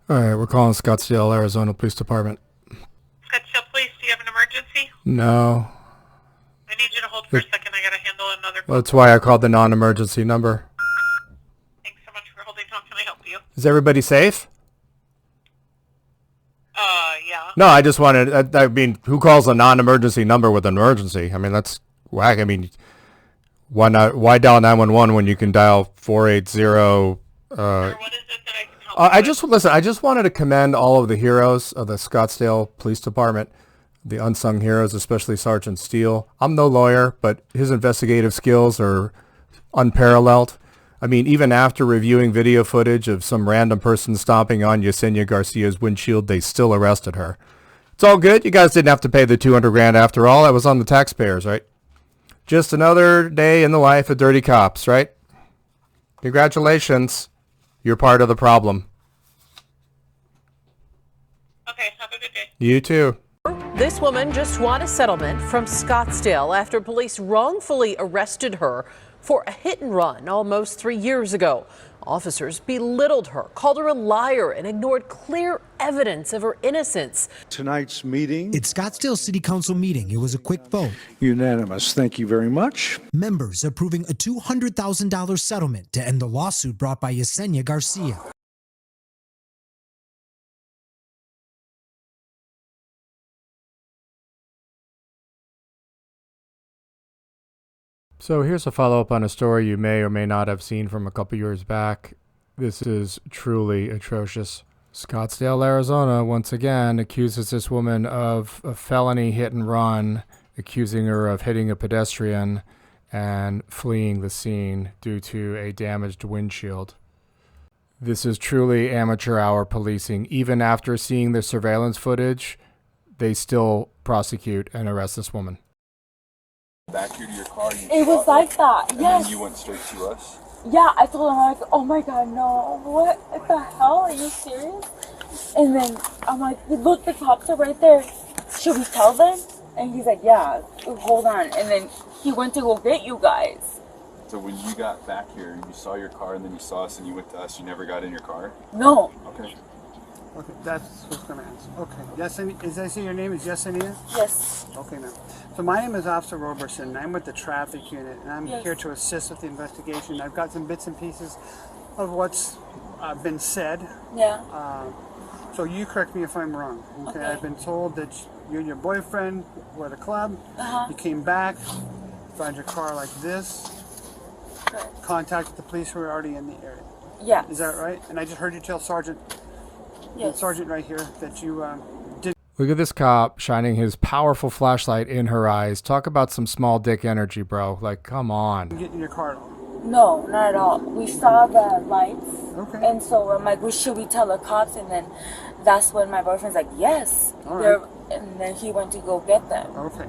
All right, we're calling Scottsdale, Arizona Police Department. Scottsdale Police, do you have an emergency? No. I need you to hold for a second. I gotta handle another Well, that's why I called the non-emergency number. Thanks so much for holding. How can I help you? Is everybody safe? Yeah. No, I just wanted, I mean, who calls a non-emergency number with an emergency? I mean, that's whack. I mean, why dial 911 when you can dial 480? Sir, what is it that I can help you with? I just wanted to commend all of the heroes of the Scottsdale Police Department, the unsung heroes, especially Sergeant Steele. I'm no lawyer, but his investigative skills are unparalleled. I mean, even after reviewing video footage of some random person stomping on Yesenia Garcia's windshield, they still arrested her. It's all good. You guys didn't have to pay the $200,000 after all. That was on the taxpayers, right? Just another day in the life of dirty cops, right? Congratulations. You're part of the problem. Okay, have a good day. You too. This woman just won a settlement from Scottsdale after police wrongfully arrested her for a hit and run almost 3 years ago. Officers belittled her, called her a liar, and ignored clear evidence of her innocence. Tonight's meeting. It's Scottsdale City Council meeting. It was a quick vote. Unanimous. Thank you very much. Members approving a $200,000 settlement to end the lawsuit brought by Yesenia Garcia. So here's a follow-up on a story you may or may not have seen from a couple years back. This is truly atrocious. Scottsdale, Arizona, once again accuses this woman of a felony hit and run, accusing her of hitting a pedestrian and fleeing the scene due to a damaged windshield. This is truly amateur hour policing. Even after seeing the surveillance footage, they still prosecute and arrest this woman. Back here to your car. It was like that, and yes. Then you went straight to us? Yeah, I told him, like, oh my god, no, what the hell, are you serious? And then I'm like, look, the cops are right there, should we tell them? And he's like, yeah, hold on. And then he went to go get you guys. So when you got back here, you saw your car and then you saw us and you went to us, you never got in your car? No. Okay. Okay, that's what's going to answer. Okay, Yesenia, is I see your name is Yesenia? Yes. Okay, ma'am. So my name is Officer Roberson. I'm with the traffic unit, and I'm Yes. here to assist with the investigation. I've got some bits and pieces of what's been said. Yeah. So you correct me if I'm wrong. Okay. I've been told that you and your boyfriend were at a club. You came back, found your car like this. Correct. Contacted the police who were already in the area. Yeah. Is that right? And I just heard you tell Sergeant. Yes. The sergeant right here that you did. Look at this cop shining his powerful flashlight in her eyes. Talk about some small dick energy, bro. Like, come on. Get in your car at all. No, not at all. We saw the lights. Okay. And so I'm like, should we tell the cops? And then that's when my boyfriend's like, yes. All right. And then he went to go get them. Okay.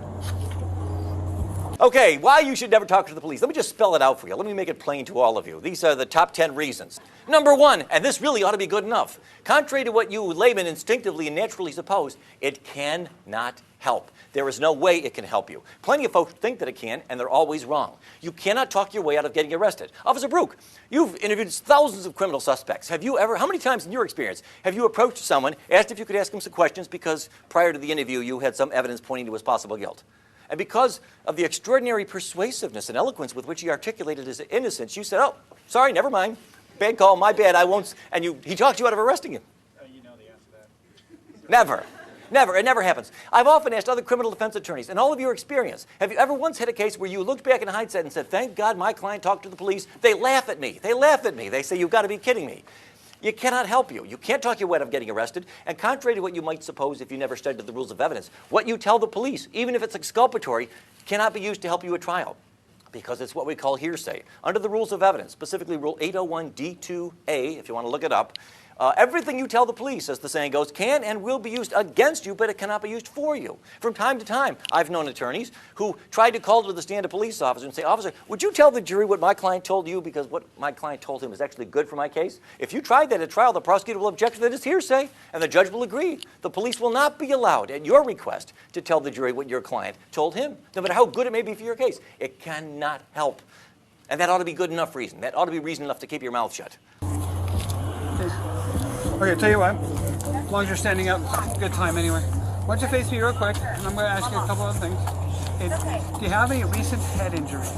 Okay, why you should never talk to the police. Let me just spell it out for you. Let me make it plain to all of you. These are the top 10 reasons. Number one, and this really ought to be good enough. Contrary to what you laymen instinctively and naturally suppose, it cannot help. There is no way it can help you. Plenty of folks think that it can, and they're always wrong. You cannot talk your way out of getting arrested. Officer Brook, you've interviewed thousands of criminal suspects. Have you ever, how many times in your experience, have you approached someone, asked if you could ask them some questions because prior to the interview you had some evidence pointing to his possible guilt? And because of the extraordinary persuasiveness and eloquence with which he articulated his innocence, you said, oh, sorry, never mind. Bad call, my bad, I won't. And he talked you out of arresting him. You know the answer to that. Never. Never. It never happens. I've often asked other criminal defense attorneys, in all of your experience, have you ever once had a case where you looked back in hindsight and said, thank God my client talked to the police? They laugh at me. They laugh at me. They say, you've got to be kidding me. You cannot help you. You can't talk your way out of getting arrested. And contrary to what you might suppose if you never studied the rules of evidence, what you tell the police, even if it's exculpatory, cannot be used to help you at trial because it's what we call hearsay. Under the rules of evidence, specifically Rule 801D2A, if you want to look it up, everything you tell the police, as the saying goes, can and will be used against you, but it cannot be used for you. From time to time, I've known attorneys who tried to call to the stand a police officer and say, officer, would you tell the jury what my client told you because what my client told him is actually good for my case? If you tried that at trial, the prosecutor will object to that as hearsay, and the judge will agree. The police will not be allowed, at your request, to tell the jury what your client told him, no matter how good it may be for your case. It cannot help. And that ought to be good enough reason. That ought to be reason enough to keep your mouth shut. Okay, tell you what. As long as you're standing up, it's a good time anyway. Why don't you face me real quick, and I'm going to ask you a couple of things. Okay, do you have any recent head injuries?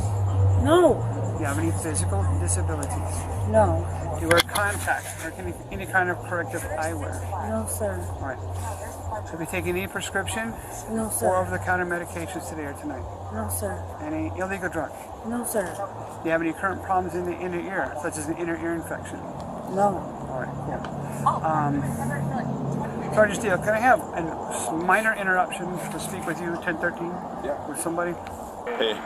No. Do you have any physical disabilities? No. Do you wear contacts or any kind of corrective eyewear? No, sir. All right. Have you taken any prescription No, sir. or over-the-counter medications today or tonight? No, sir. Any illegal drugs? No, sir. Do you have any current problems in the inner ear, such as an inner ear infection? No. All right, cool. Sergeant Steele, can I have a minor interruption to speak with you, 1013? Yeah. With somebody? Hey,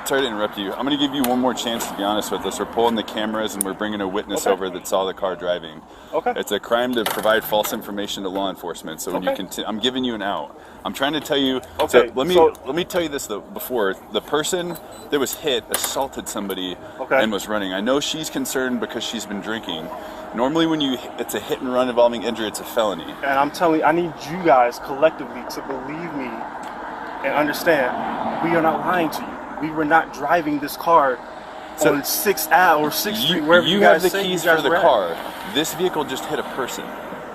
sorry to interrupt you. I'm going to give you one more chance to be honest with us. We're pulling the cameras and we're bringing a witness over that saw the car driving. Okay. It's a crime to provide false information to law enforcement. So when you I'm giving you an out. I'm trying to tell you. Okay. So let me tell you this though. Before the person that was hit assaulted somebody and was running. I know she's concerned because she's been drinking. Normally, when it's a hit and run involving injury, it's a felony. And I'm telling you, I need you guys collectively to believe me and understand we are not lying to you. We were not driving this car on 6th Ave or 6th Street, wherever you guys have the say keys you guys for the were at. car. This vehicle just hit a person.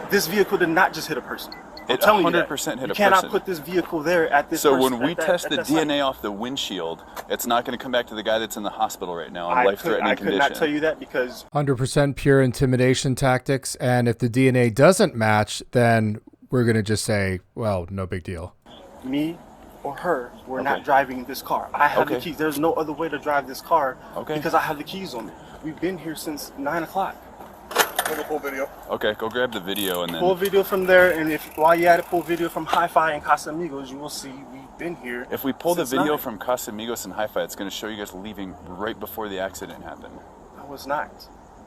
This vehicle did not just hit a person. It 100% hit a you person. You cannot cannot put this vehicle there at this So person. when we test the DNA off the windshield, it's not going to come back to the guy that's in the hospital right now in life-threatening condition. I could not tell you that because 100% pure intimidation tactics, and if the DNA doesn't match, then we're going to just say, well, no big deal. me or her were not driving this car. I have the keys. There's no other way to drive this car because I have the keys on me. We've been here since 9 o'clock. Go full video. Okay, go grab the video and then... Pull video from there, and if while you at it, pull video from Hi-Fi and Casamigos, you will see we've been here. If we pull the video 9. from Casamigos and Hi-Fi, it's going to show you guys leaving right before the accident happened. No, it's not.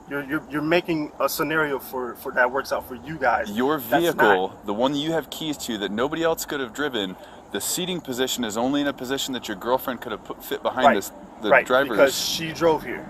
You're making a scenario for that works out for you guys. Your vehicle, the one you have keys to that nobody else could have driven, the seating position is only in a position that your girlfriend could have fit behind the driver's. Because she drove here.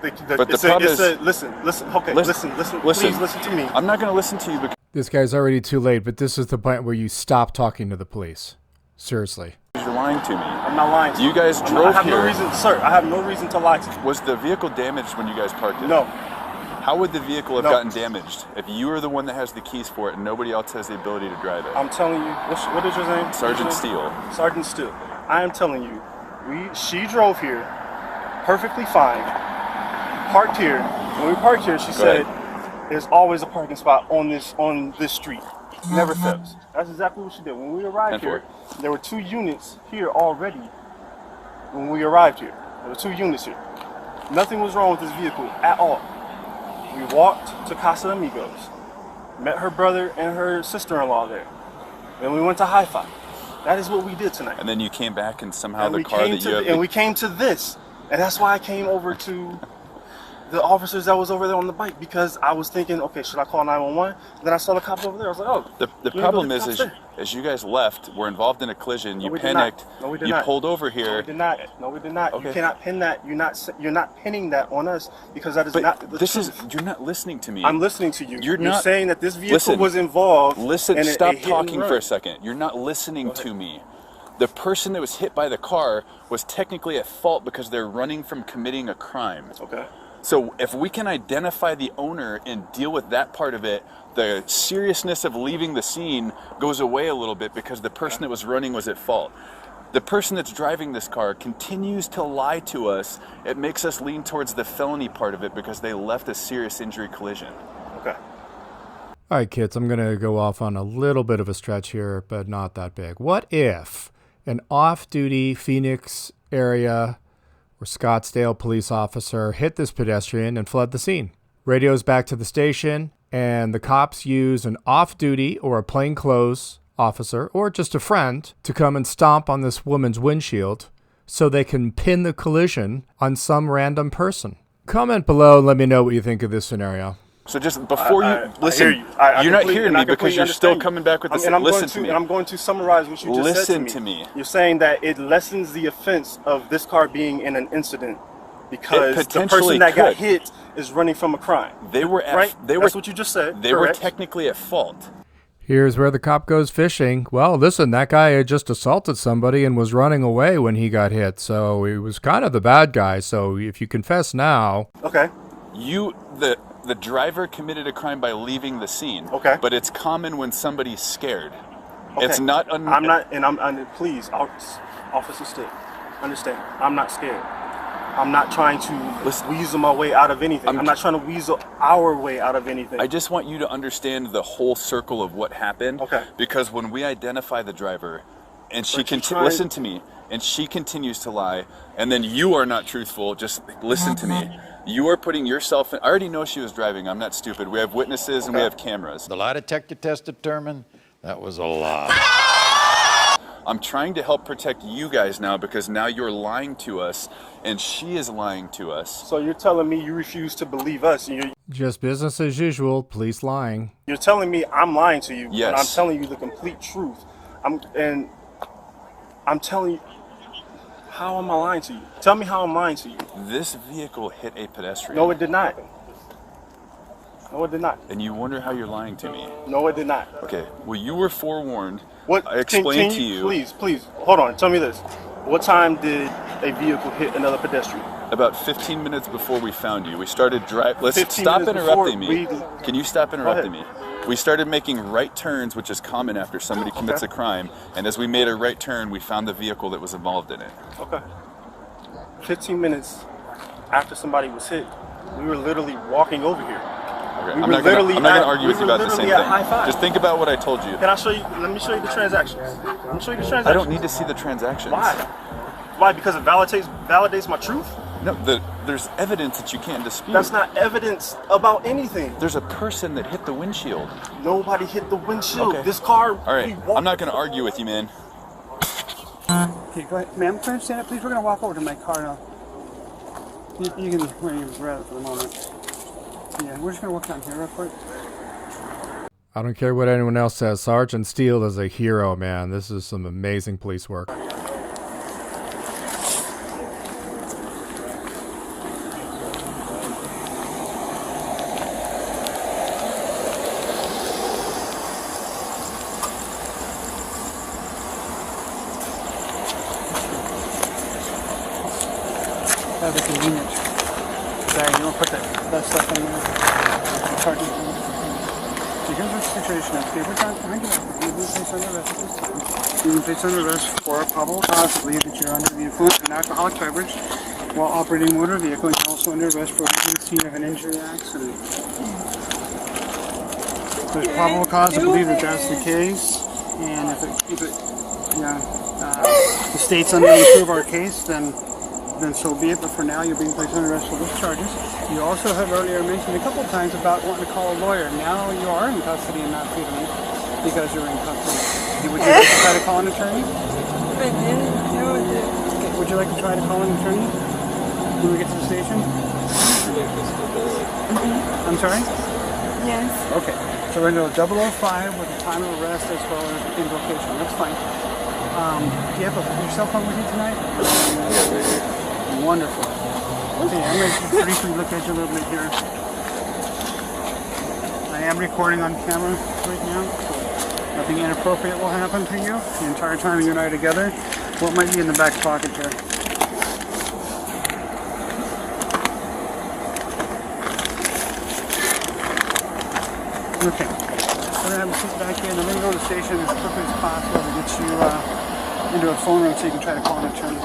But the problem is, listen, please listen to me. I'm not going to listen to you because This guy's already too late, but this is the point where you stop talking to the police. Seriously. you're lying to me. I'm not lying to you. You guys drove here. I have no reason, sir. I have no reason to lie to you. Was the vehicle damaged when you guys parked it? No. How would the vehicle have gotten damaged if you are the one that has the keys for it and nobody else has the ability to drive it? I'm telling you. What is your name? Sergeant Steele. Sergeant Steele. I am telling you. She drove here perfectly fine. Parked here. When we parked here, she said, "There's always a parking spot on this street. Never fails." That's exactly what she did. When we arrived here, there were 2 units here already. When we arrived here, there were 2 units here. Nothing was wrong with this vehicle at all. We walked to Casa Amigos, met her brother and her sister-in-law there. Then we went to Hi-Fi. That is what we did tonight. And then you came back and somehow and the car that you have... And we came to this. And that's why I came over to the officers that was over there on the bike, because I was thinking, okay, should I call 911? Then I saw the cops over there. I was like, oh. The problem is as you guys left, were involved in a collision, you panicked, you pulled over here. No, we did not. No, we did not. Okay. You cannot pin that. You're not pinning that on us, because that is not the truth. You're not listening to me. I'm listening to you. You're saying that this vehicle was involved. Listen, stop talking for a second. You're not listening to me. The person that was hit by the car was technically at fault because they're running from committing a crime. Okay. So if we can identify the owner and deal with that part of it, the seriousness of leaving the scene goes away a little bit because the person that was running was at fault. The person that's driving this car continues to lie to us. It makes us lean towards the felony part of it because they left a serious injury collision. Okay. All right, kids, I'm going to go off on a little bit of a stretch here, but not that big. What if an off-duty Phoenix area or Scottsdale police officer hit this pedestrian and fled the scene? Radios back to the station, and the cops use an off-duty or a plainclothes officer or just a friend to come and stomp on this woman's windshield so they can pin the collision on some random person. Comment below and let me know what you think of this scenario. So just before you listen, you're not hearing me because you're still coming back with this. Listen to me. And I'm going to summarize what you just said to me. Listen to me. You're saying that it lessens the offense of this car being in an incident because the person that got hit is running from a crime. They were at, That's what you just said. They were technically at fault. Here's where the cop goes fishing. Well, listen, that guy had just assaulted somebody and was running away when he got hit, so he was kind of the bad guy. So if you confess now... Okay. the driver committed a crime by leaving the scene. Okay. But it's common when somebody's scared. Okay. It's not. I'm not, and please, Officer Stick, understand. I'm not scared. I'm not trying to weasel my way out of anything. I'm not trying to weasel our way out of anything. I just want you to understand the whole circle of what happened. Okay. Because when we identify the driver, and she listen to me, and she continues to lie, and then you are not truthful. Just listen to me. You are putting yourself in. I already know she was driving. I'm not stupid. We have witnesses and we have cameras. The lie detector test determined that was a lie. I'm trying to help protect you guys now because now you're lying to us and she is lying to us. So you're telling me you refuse to believe us? Just business as usual, police lying. You're telling me I'm lying to you, yes. And I'm telling you the complete truth. I'm telling you, how am I lying to you? Tell me how I'm lying to you. This vehicle hit a pedestrian. No, it did not. No, it did not. And you wonder how you're lying to me. No, it did not. Okay, well, you were forewarned. What? I explained to you. Please, hold on. Tell me this. What time did a vehicle hit another pedestrian? About 15 minutes before we found you. We started driving. Let's stop interrupting me. Can you stop interrupting me? We started making right turns, which is common after somebody commits a crime. And as we made a right turn, we found the vehicle that was involved in it. Okay. 15 minutes after somebody was hit, we were literally walking over here. Okay. I'm not going to argue with you about the same thing. Just think about what I told you. Can I show you? Let me show you the transactions. Let me show you the transactions. I don't need to see the transactions. Why? Why? Because it validates my truth? No, there's evidence that you can't dispute. That's not evidence about anything. There's a person that hit the windshield. Nobody hit the windshield. Okay. This car. All right. I'm not going to argue with you, man. Okay, go ahead. Ma'am, can you stand up, please? We're going to walk over to my car now. You can wear your breath for the moment. Yeah, we're just going to walk down here real quick. I don't care what anyone else says. Sergeant Steele is a hero, man. This is some amazing police work. Have a convenience. Sorry, you don't put that stuff in there. Charging. So here's the situation. Okay, we're trying to find you. You've been placed under arrest at this time. You've been placed under arrest for a probable cause to believe that you're under the influence of an alcoholic beverage while operating a motor vehicle. You're also under arrest for the scene of an injury accident. There's probable cause to believe that that's the case, and if the state's unable to prove our case, then so be it, but for now you're being placed under arrest for those charges. You also have earlier mentioned a couple times about wanting to call a lawyer. Now you are in custody and not free to leave because you're in custody. Would you like to try to call an attorney? Okay, would you like to try to call an attorney when we get to the station? I'm sorry? Yes. Okay, so we're going to go 005 with the time of arrest as well as invocation. That's fine. Do you have your cell phone with you tonight? Wonderful. Okay, I'm going to briefly look at you a little bit here. I am recording on camera right now, so nothing inappropriate will happen to you the entire time you and I are together. What might be in the back pocket here? Okay, we're going to have a seat back here, and I'm going to go to the station as quickly as possible to get you into a phone room so you can try to call an attorney.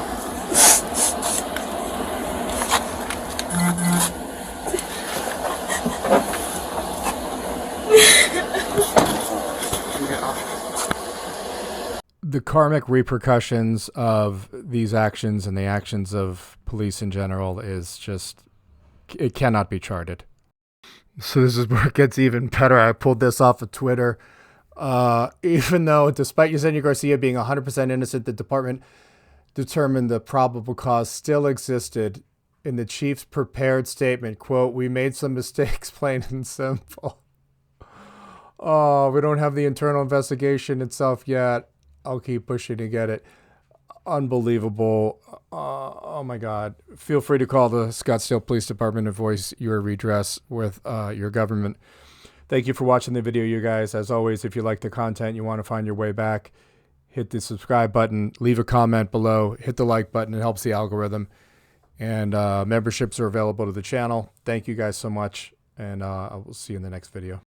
The karmic repercussions of these actions and the actions of police in general is just, it cannot be charted. So this is where it gets even better. I pulled this off of Twitter. Even though, despite Yesenia Garcia being 100% innocent, the department determined the probable cause still existed. In the chief's prepared statement, quote, "We made some mistakes, plain and simple." Oh, we don't have the internal investigation itself yet. I'll keep pushing to get it. Unbelievable. Oh my God. Feel free to call the Scottsdale Police Department and voice your redress with your government. Thank you for watching the video, you guys. As always, if you like the content, you want to find your way back, hit the subscribe button, leave a comment below, hit the like button. It helps the algorithm. And memberships are available to the channel. Thank you guys so much. and I will see you in the next video.